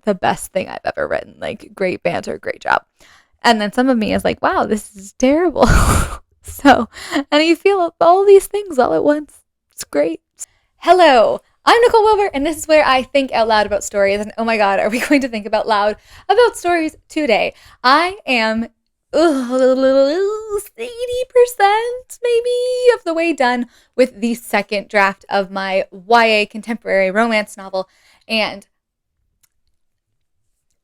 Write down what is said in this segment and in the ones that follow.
the best thing I've ever written. Like, great banter, great job. And then some of me is like, wow, this is terrible. So, and you feel all these things all at once. It's great. Hello, I'm Nicole Wilbur, and this is where I think out loud about stories. And oh my God, are we going to think about loud about stories today? I am 80% maybe of the way done with the second draft of my YA contemporary romance novel. And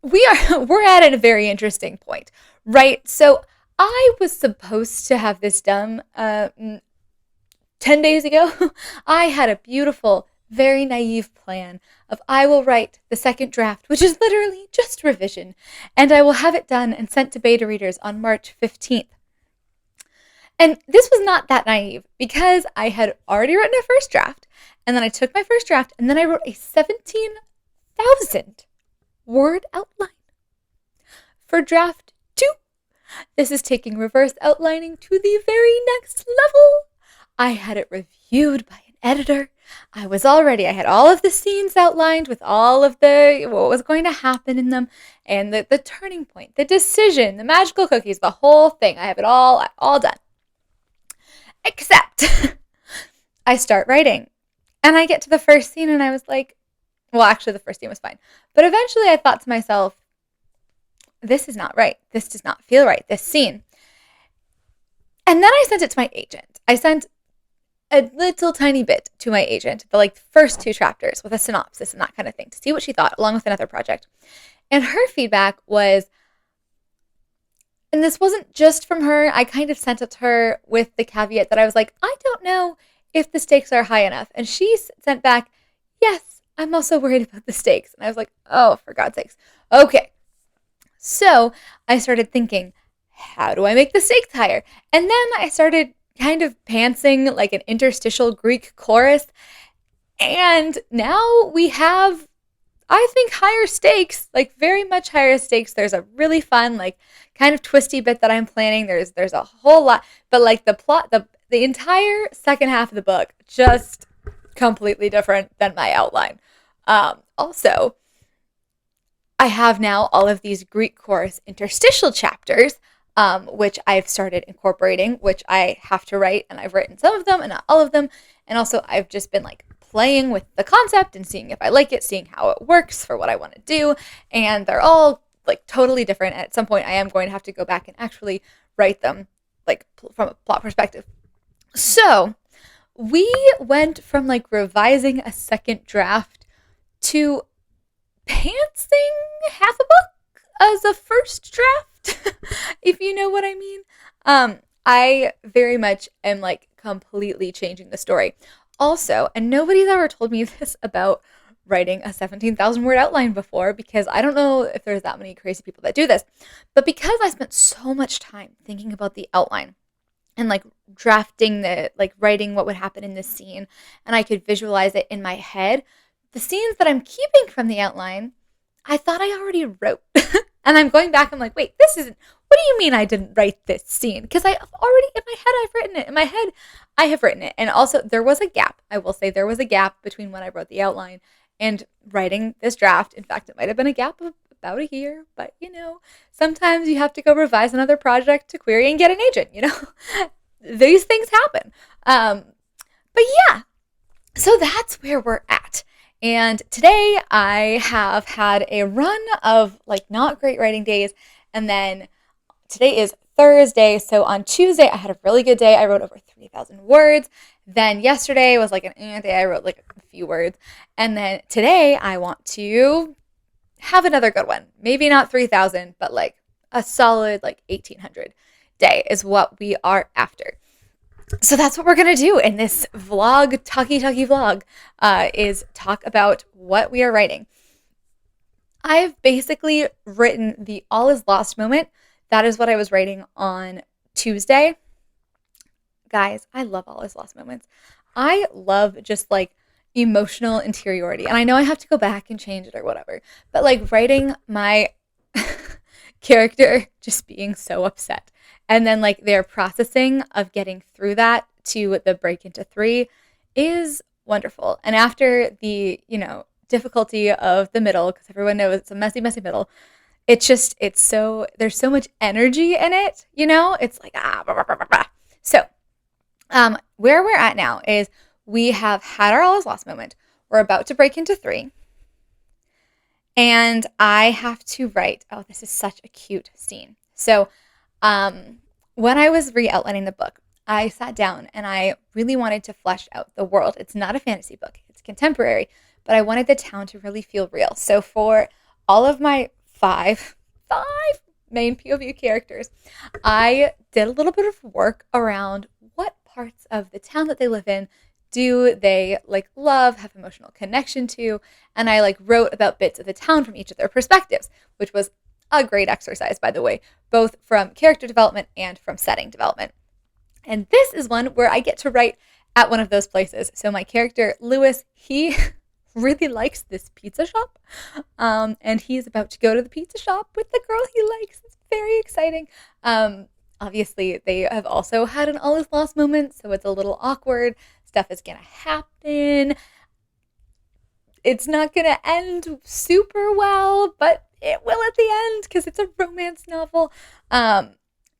we're at a very interesting point, right? So I was supposed to have this done 10 days ago. I had a beautiful, very naive plan of I will write the second draft, which is literally just revision, and I will have it done and sent to beta readers on March 15th. And this was not that naive because I had already written a first draft, and then I took my first draft, and then I wrote a 17,000 word outline for draft 2. This is taking reverse outlining to the very next level. I had it reviewed by an editor. I had all of the scenes outlined with all of what was going to happen in them, and the turning point, the decision, the magical cookies, the whole thing. I have it all done. Except I start writing, and I get to the first scene, and I was like, well, actually, the first scene was fine. But eventually I thought to myself, this is not right. This does not feel right, this scene. And then I sent it to my agent. I sent a little tiny bit to my agent, the first 2 chapters with a synopsis and that kind of thing, to see what she thought, along with another project. And her feedback was, and this wasn't just from her, I kind of sent it to her with the caveat that I was like, I don't know if the stakes are high enough. And she sent back, yes, I'm also worried about the stakes. And I was like, oh, for God's sakes. Okay. So I started thinking, how do I make the stakes higher? And then I started kind of pantsing like an interstitial Greek chorus. And now we have, I think, higher stakes, like very much higher stakes. There's a really fun, kind of twisty bit that I'm planning. There's a whole lot, but the plot, the entire second half of the book, just completely different than my outline. Also, I have now all of these Greek chorus interstitial chapters, which I've started incorporating, which I have to write, and I've written some of them and not all of them. And also I've just been playing with the concept and seeing if I like it, seeing how it works for what I want to do. And they're all totally different. And at some point I am going to have to go back and actually write them from a plot perspective. So we went from revising a second draft to pantsing half a book as a first draft, if you know what I mean. I very much am completely changing the story. Also, and nobody's ever told me this about writing a 17,000 word outline before, because I don't know if there's that many crazy people that do this, but because I spent so much time thinking about the outline and drafting writing what would happen in this scene, and I could visualize it in my head, the scenes that I'm keeping from the outline, I thought I already wrote. And I'm going back, I'm like, wait, this isn't, what do you mean I didn't write this scene? Because I've already, in my head, I've written it. In my head, I have written it. And also, there was a gap. I will say there was a gap between when I wrote the outline and writing this draft. In fact, it might have been a gap of about a year, but sometimes you have to go revise another project to query and get an agent, These things happen. But yeah, so that's where we're at. And today I have had a run of not great writing days. And then today is Thursday. So on Tuesday, I had a really good day. I wrote over 3,000 words. Then yesterday was an day. I wrote a few words. And then today I want to have another good one. Maybe not 3,000, but a solid 1,800 day is what we are after. So that's what we're going to do in this vlog, talky vlog, is talk about what we are writing. I've basically written the all is lost moment. That is what I was writing on Tuesday. Guys, I love all is lost moments. I love just emotional interiority. And I know I have to go back and change it or whatever, but writing my character just being so upset, and then their processing of getting through that to the break into 3 is wonderful. And after the difficulty of the middle, because everyone knows it's a messy, messy middle. It's so, there's so much energy in it, you know? It's like, blah, blah, blah, blah, blah. So, where we're at now is we have had our all is lost moment. We're about to break into 3. And I have to write, oh, this is such a cute scene. So, when I was re-outlining the book, I sat down and I really wanted to flesh out the world. It's not a fantasy book, it's contemporary, but I wanted the town to really feel real. So for all of my five main POV characters, I did a little bit of work around what parts of the town that they live in do they like love, have emotional connection to, and I like wrote about bits of the town from each of their perspectives, which was a great exercise, by the way, both from character development and from setting development. And this is one where I get to write at one of those places. So my character, Lewis, he really likes this pizza shop. And he's about to go to the pizza shop with the girl he likes. It's very exciting. Obviously, they have also had an all is lost moment, so it's a little awkward. Stuff is going to happen. It's not going to end super well, but it will at the end because it's a romance novel.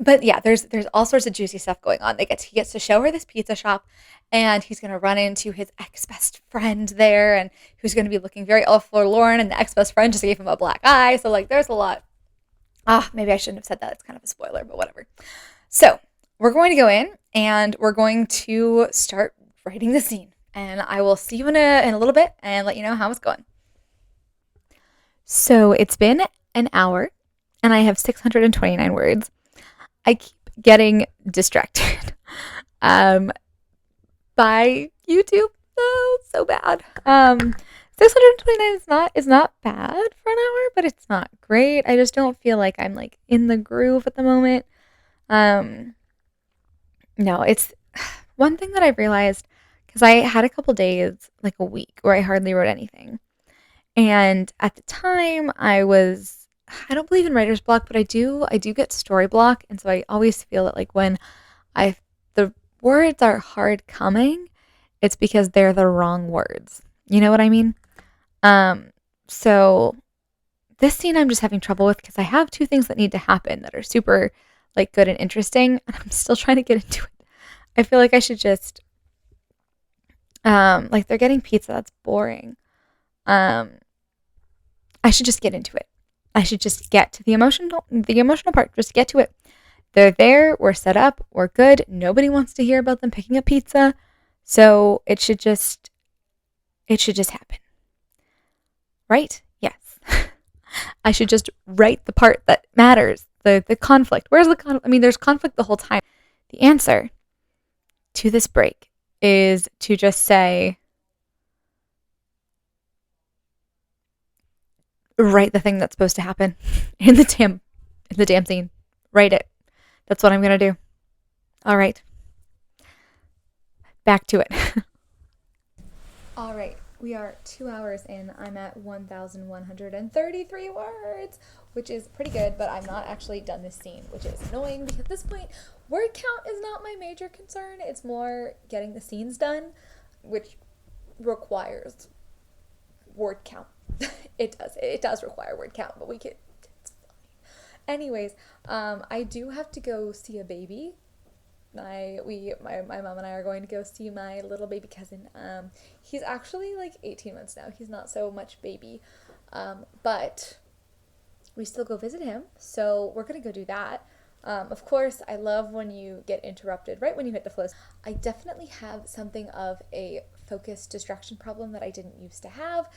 But yeah, there's all sorts of juicy stuff going on. He gets to show her this pizza shop, and he's going to run into his ex-best friend there, and who's going to be looking very forlorn, and the ex-best friend just gave him a black eye. So like there's a lot. Maybe I shouldn't have said that. It's kind of a spoiler, but whatever. So we're going to go in, and we're going to start writing the scene. And I will see you in a little bit and let you know how it's going. So it's been an hour, and I have 629 words. I keep getting distracted by YouTube. Oh, so bad. 629 is not bad for an hour, but it's not great. I just don't feel like I'm like in the groove at the moment. No, it's one thing that I realized, because I had a couple days, like a week, where I hardly wrote anything. And at the time I don't believe in writer's block, but I do get story block. And so I always feel that like when the words are hard coming, it's because they're the wrong words. You know what I mean? So this scene I'm just having trouble with because I have 2 things that need to happen that are super like good and interesting, and I'm still trying to get into it. I feel like I should just like they're getting pizza, that's boring. I should just get into it. I should just get to the emotional part. Just get to it. They're there. We're set up. We're good. Nobody wants to hear about them picking up pizza. So it should just happen. Right? Yes. I should just write the part that matters. The conflict. Where's the conflict? I mean, there's conflict the whole time. The answer to this break is to just say, write the thing that's supposed to happen in the damn scene. Write it. That's what I'm going to do. All right. Back to it. All right. We are 2 hours in. I'm at 1,133 words, which is pretty good, but I'm not actually done this scene, which is annoying because at this point, word count is not my major concern. It's more getting the scenes done, which requires word count. It does require word count, but it's fine. Anyways, I do have to go see a baby. My mom and I are going to go see my little baby cousin. He's actually like 18 months now. He's not so much baby, but we still go visit him. So we're gonna go do that. Of course, I love when you get interrupted right when you hit the flow. I definitely have something of a focus distraction problem that I didn't used to have.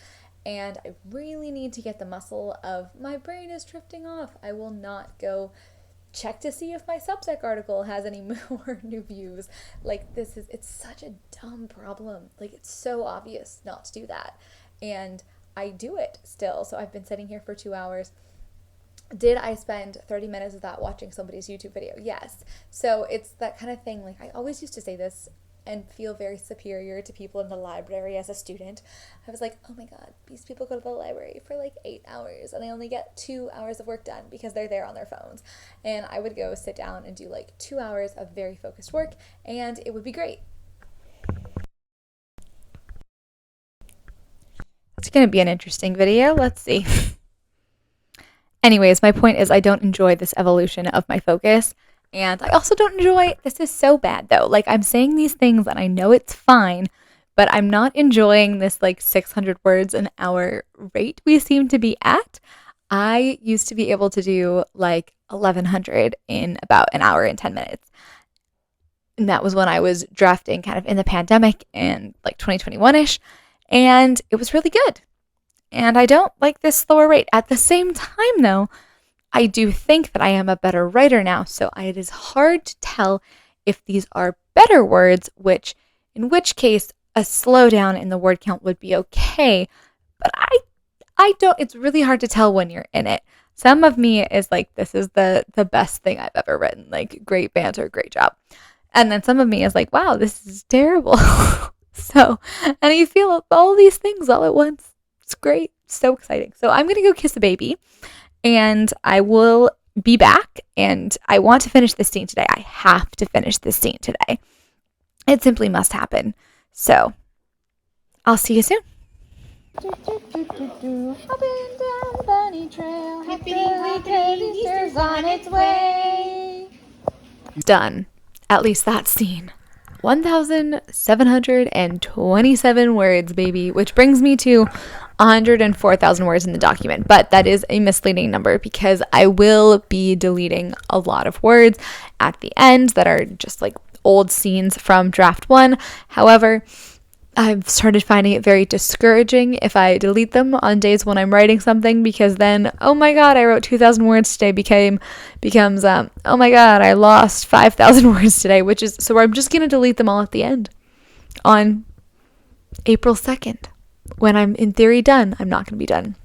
And I really need to get the muscle of my brain is drifting off. I will not go check to see if my Substack article has any more new views. Like it's such a dumb problem. Like it's so obvious not to do that. And I do it still. So I've been sitting here for 2 hours. Did I spend 30 minutes of that watching somebody's YouTube video? Yes. So it's that kind of thing. Like I always used to say this and feel very superior to people in the library as a student. I was like, oh my God, these people go to the library for like 8 hours and they only get 2 hours of work done because they're there on their phones. And I would go sit down and do like 2 hours of very focused work and it would be great. It's going to be an interesting video. Let's see. Anyways, my point is I don't enjoy this evolution of my focus. And I also don't enjoy, this is so bad though. Like I'm saying these things and I know it's fine, but I'm not enjoying this like 600 words an hour rate we seem to be at. I used to be able to do like 1100 in about an hour and 10 minutes. And that was when I was drafting kind of in the pandemic and like 2021-ish. And it was really good. And I don't like this slower rate. At the same time, though, I do think that I am a better writer now. So it is hard to tell if these are better words, in which case a slowdown in the word count would be okay. But I don't, it's really hard to tell when you're in it. Some of me is like, this is the best thing I've ever written. Like, great banter, great job. And then some of me is like, wow, this is terrible. So, and you feel all these things all at once. It's great. So exciting. So I'm going to go kiss a baby and I will be back. And I want to finish this scene today. I have to finish this scene today. It simply must happen. So I'll see you soon. Hopping down the bunny trail. Happily Easter's on its way. Done. At least that scene. 1,727 words, baby, which brings me to 104,000 words in the document. But that is a misleading number because I will be deleting a lot of words at the end that are just like old scenes from draft 1. However, I've started finding it very discouraging if I delete them on days when I'm writing something because then, oh my god, I wrote 2,000 words today becomes, oh my god, I lost 5,000 words today, so I'm just going to delete them all at the end on April 2nd. When I'm in theory done, I'm not going to be done.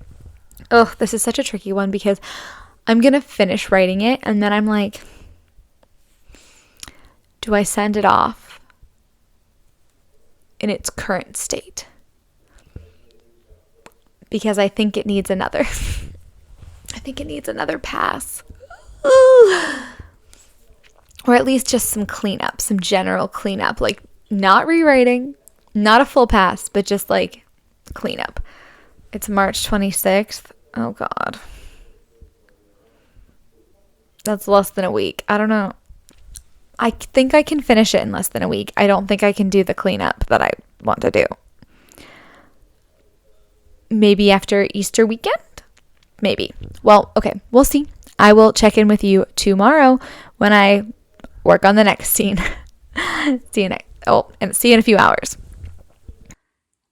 Oh, this is such a tricky one because I'm going to finish writing it and then I'm like, do I send it off in its current state? Because I think it needs another pass. Or at least just some cleanup, some general cleanup, like not rewriting, not a full pass, but just like cleanup. It's March 26th. Oh god. That's less than a week. I don't know. I think I can finish it in less than a week. I don't think I can do the cleanup that I want to do. Maybe after Easter weekend? Maybe. Well, okay, we'll see. I will check in with you tomorrow when I work on the next scene. See you in a few hours.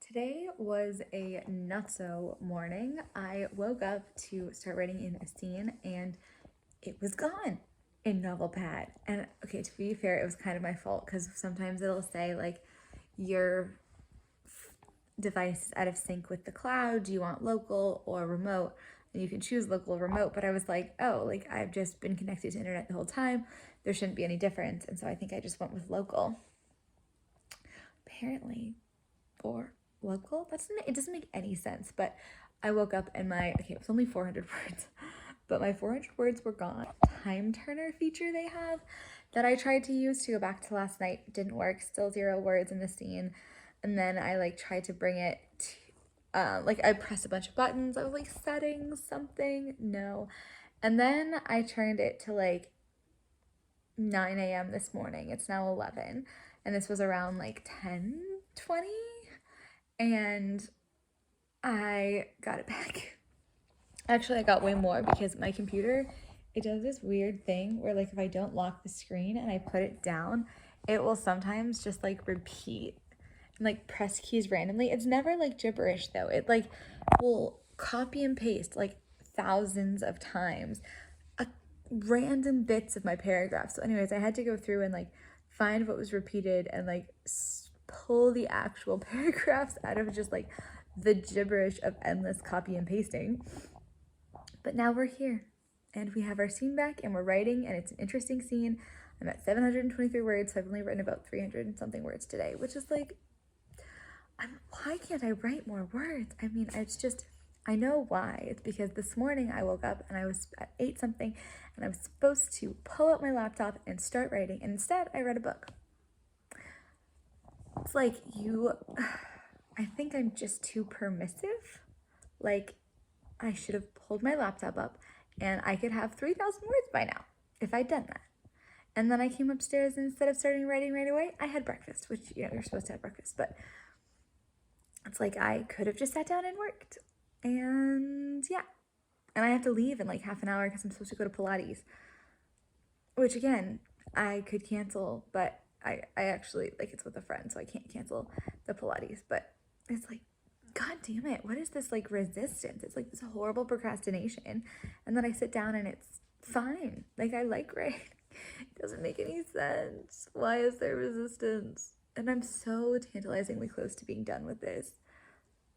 Today was a nutso morning. I woke up to start writing in a scene and it was gone in Novelpad. And okay, to be fair, it was kind of my fault because sometimes it'll say like your device is out of sync with the cloud. Do you want local or remote? And you can choose local or remote, but I was like, oh, like I've just been connected to internet the whole time. There shouldn't be any difference. And so I think I just went with local. Apparently, or local? It doesn't make any sense, but I woke up and it was only 400 words, but my 400 words were gone. Time turner feature they have that I tried to use to go back to last night didn't work. Still 0 words in the scene. And then I tried to bring it to, I pressed a bunch of buttons. I was like settings, something, no. And then I turned it to 9 a.m. this morning. It's now 11. And this was around 10:20. And I got it back. Actually, I got way more because my computer, it does this weird thing where if I don't lock the screen and I put it down, it will sometimes just repeat and press keys randomly. It's never gibberish though. It will copy and paste thousands of times random bits of my paragraph. So anyways, I had to go through and find what was repeated and pull the actual paragraphs out of just the gibberish of endless copy and pasting. But now we're here and we have our scene back and we're writing and it's an interesting scene. I'm at 723 words, so I've only written about 300 and something words today, which is why can't I write more words? I mean, I know why. It's because this morning I woke up and I was at 8 something and I was supposed to pull out my laptop and start writing, and instead I read a book. It's I I think I'm just too permissive. Like, I should have pulled my laptop up and I could have 3,000 words by now if I'd done that. And then I came upstairs and instead of starting writing right away, I had breakfast, which, you know, you're supposed to have breakfast, but it's like I could have just sat down and worked. And yeah. And I have to leave in like half an hour because I'm supposed to go to Pilates, which again, I could cancel, but I actually, like, it's with a friend, so I can't cancel the Pilates. But it's like, God damn it, what is this like resistance? It's like this horrible procrastination. And then I sit down and it's fine. Like, I like writing. It doesn't make any sense. Why is there resistance? And I'm so tantalizingly close to being done with this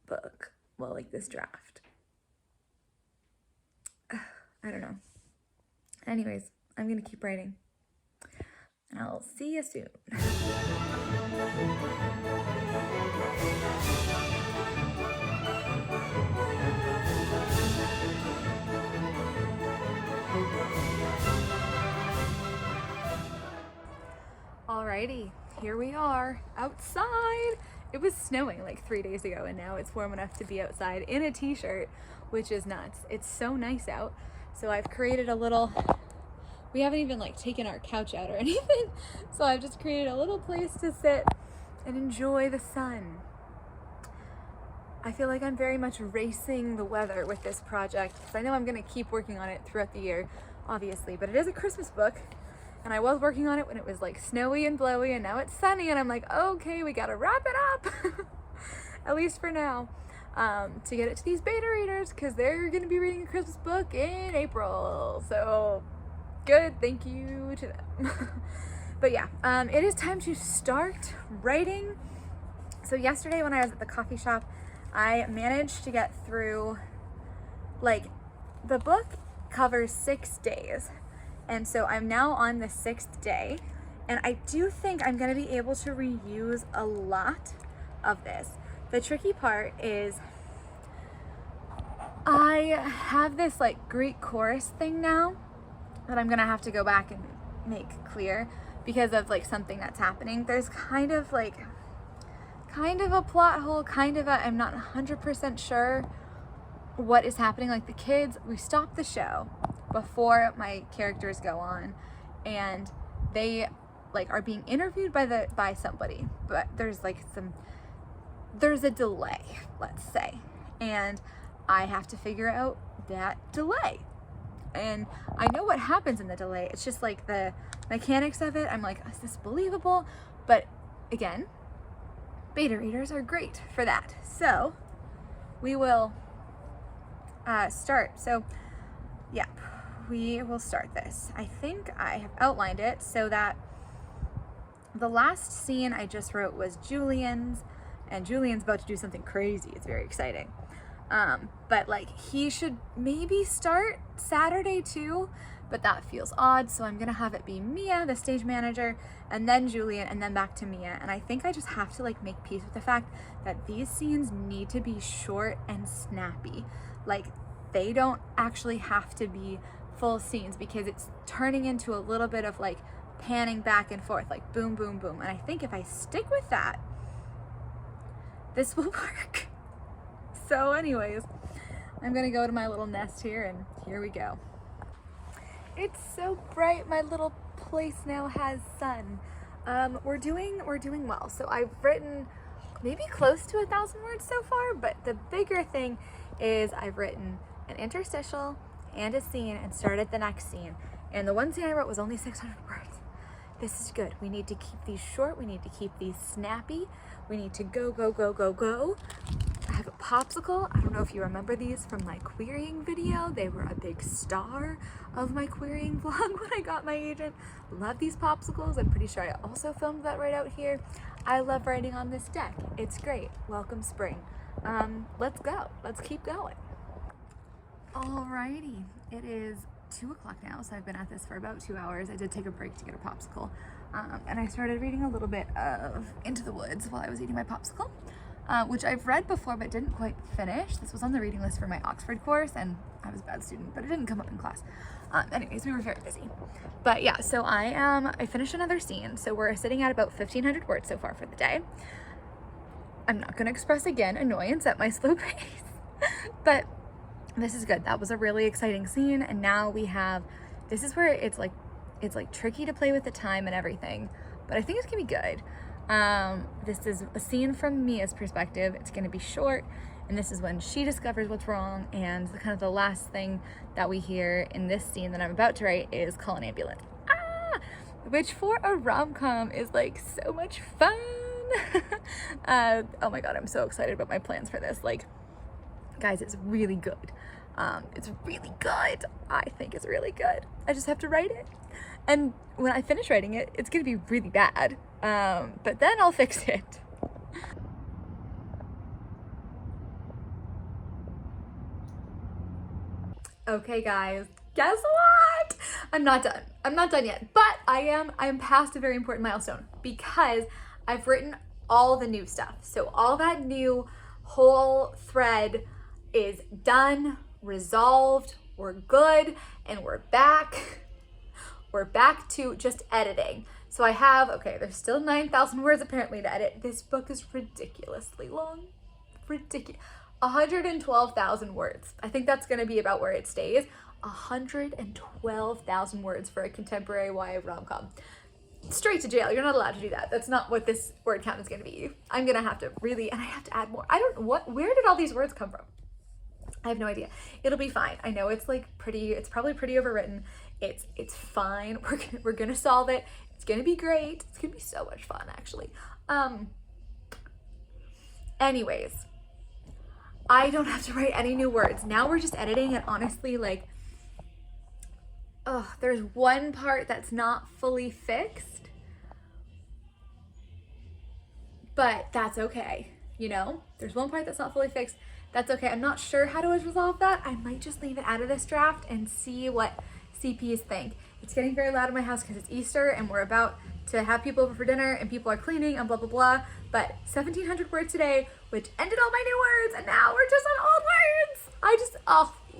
book. Well, like this draft. I don't know. Anyways, I'm gonna keep writing. And I'll see you soon. Alrighty, here we are outside. It was snowing like 3 days ago and now it's warm enough to be outside in a t-shirt, which is nuts. It's so nice out. So I've created a little, we haven't even like taken our couch out or anything. So I've just created a little place to sit and enjoy the sun. I feel like I'm very much racing the weather with this project because I know I'm gonna keep working on it throughout the year, obviously, but it is a Christmas book. And I was working on it when it was like snowy and blowy and now it's sunny and I'm like, okay, we gotta wrap it up, at least for now, to get it to these beta readers because they're gonna be reading a Christmas book in April. So good, thank you to them. But yeah, it is time to start writing. So yesterday when I was at the coffee shop, I managed to get through, like, the book covers 6 days. And so I'm now on the 6th day, and I do think I'm gonna be able to reuse a lot of this. The tricky part is I have this like Greek chorus thing now that I'm gonna have to go back and make clear because of like something that's happening. There's kind of a plot hole, I'm not 100% sure what is happening. Like the kids, we stopped the show before my characters go on and they like are being interviewed by somebody, but there's a delay, let's say, and I have to figure out that delay. And I know what happens in the delay. It's just like the mechanics of it. I'm like, is this believable? But again, beta readers are great for that. So we will start. So yeah, we will start this. I think I have outlined it so that the last scene I just wrote was Julian's, and Julian's about to do something crazy. It's very exciting. But like he should maybe start Saturday too, but that feels odd. So I'm gonna have it be Mia, the stage manager, and then Julian, and then back to Mia. And I think I just have to like make peace with the fact that these scenes need to be short and snappy. Like they don't actually have to be full scenes because it's turning into a little bit of like panning back and forth, like boom, boom, boom. And I think if I stick with that, this will work. So anyways, I'm gonna go to my little nest here and here we go. It's so bright. My little place now has sun. We're doing well. So I've written maybe close to 1,000 words so far, but the bigger thing is I've written an interstitial and a scene and started the next scene. And the one scene I wrote was only 600 words. This is good. We need to keep these short. We need to keep these snappy. We need to go, go, go, go, go. I have a popsicle. I don't know if you remember these from my querying video. They were a big star of my querying vlog when I got my agent. Love these popsicles. I'm pretty sure I also filmed that right out here. I love writing on this deck. It's great. Welcome spring. Let's go. Let's keep going. Alrighty. It is 2 o'clock now, so I've been at this for about 2 hours. I did take a break to get a popsicle. And I started reading a little bit of Into the Woods while I was eating my popsicle. Which I've read before but didn't quite finish. This was on the reading list for my Oxford course and I was a bad student, but it didn't come up in class. Anyways, we were very busy. But yeah, so I finished another scene. So we're sitting at about 1,500 words so far for the day. I'm not going to express again annoyance at my slow pace, but this is good. That was a really exciting scene. And now we have, this is where it's like tricky to play with the time and everything, but I think it's gonna be good. This is a scene from Mia's perspective. It's gonna be short, and this is when she discovers what's wrong, and kind of the last thing that we hear in this scene that I'm about to write is call an ambulance. Which for a rom-com is like so much fun. Oh my god, I'm so excited about my plans for this. Like, guys, it's really good. It's really good. I think it's really good. I just have to write it. And when I finish writing it, it's gonna be really bad. But then I'll fix it. Okay, guys, guess what? I'm not done. I'm not done yet, but I am past a very important milestone because I've written all the new stuff. So all that new whole thread is done, resolved, we're good, and we're back. We're back to just editing. So I have, okay, there's still 9,000 words apparently to edit. This book is ridiculously long. Ridiculous. 112,000 words. I think that's gonna be about where it stays. 112,000 words for a contemporary YA rom-com. Straight to jail. You're not allowed to do that. That's not what this word count is gonna be. I'm gonna have to really, and I have to add more. I don't know where did all these words come from? I have no idea. It'll be fine. I know it's like pretty, it's probably pretty overwritten. It's fine. We're gonna solve it. It's gonna be great. It's gonna be so much fun, actually. Anyways, I don't have to write any new words. Now we're just editing, and honestly, like, there's one part that's not fully fixed, but that's okay. You know, there's one part that's not fully fixed. That's okay. I'm not sure how to resolve that. I might just leave it out of this draft and see what CPs think. It's getting very loud in my house because it's Easter and we're about to have people over for dinner and people are cleaning and blah, blah, blah. But 1,700 words today, which ended all my new words, and now we're just on old words. I just,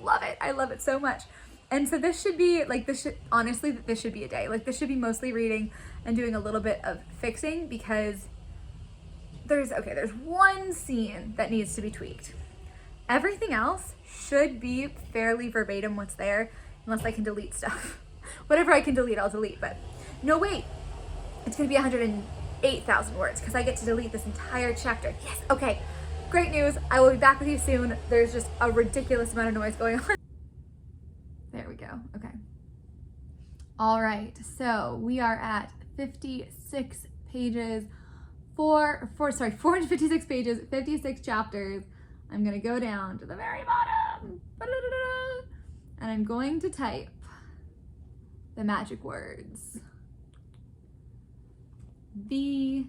love it. I love it so much. And so this should be, like, honestly, this should be a day. Like, this should be mostly reading and doing a little bit of fixing because there's one scene that needs to be tweaked. Everything else should be fairly verbatim what's there, unless I can delete stuff. Whatever I can delete, I'll delete, but no, wait. It's gonna be 108,000 words because I get to delete this entire chapter. Yes, okay. Great news. I will be back with you soon. There's just a ridiculous amount of noise going on. There we go, okay. All right, so we are at 56 pages, 456 pages, 56 chapters. I'm gonna go down to the very bottom, and I'm going to type the magic words. The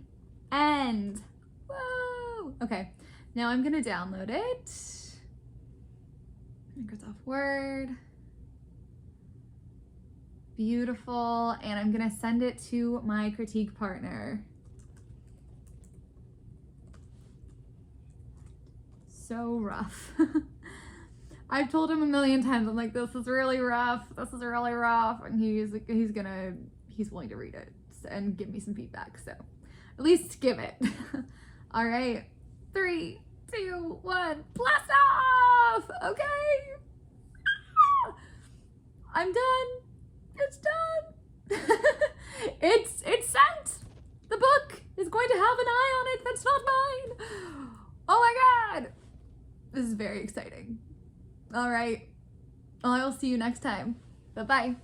end. Whoa! Okay, now I'm gonna download it. Microsoft Word. Beautiful, and I'm gonna send it to my critique partner. So rough. I've told him a million times, I'm like, this is really rough, and he's willing to read it and give me some feedback, so at least give it. All right, 3, 2, 1, blast off. Okay. I'm done. It's done. It's sent. The book is going to have an eye on it that's not mine. Oh my god. This is very exciting. All right. Well, I will see you next time. Bye-bye.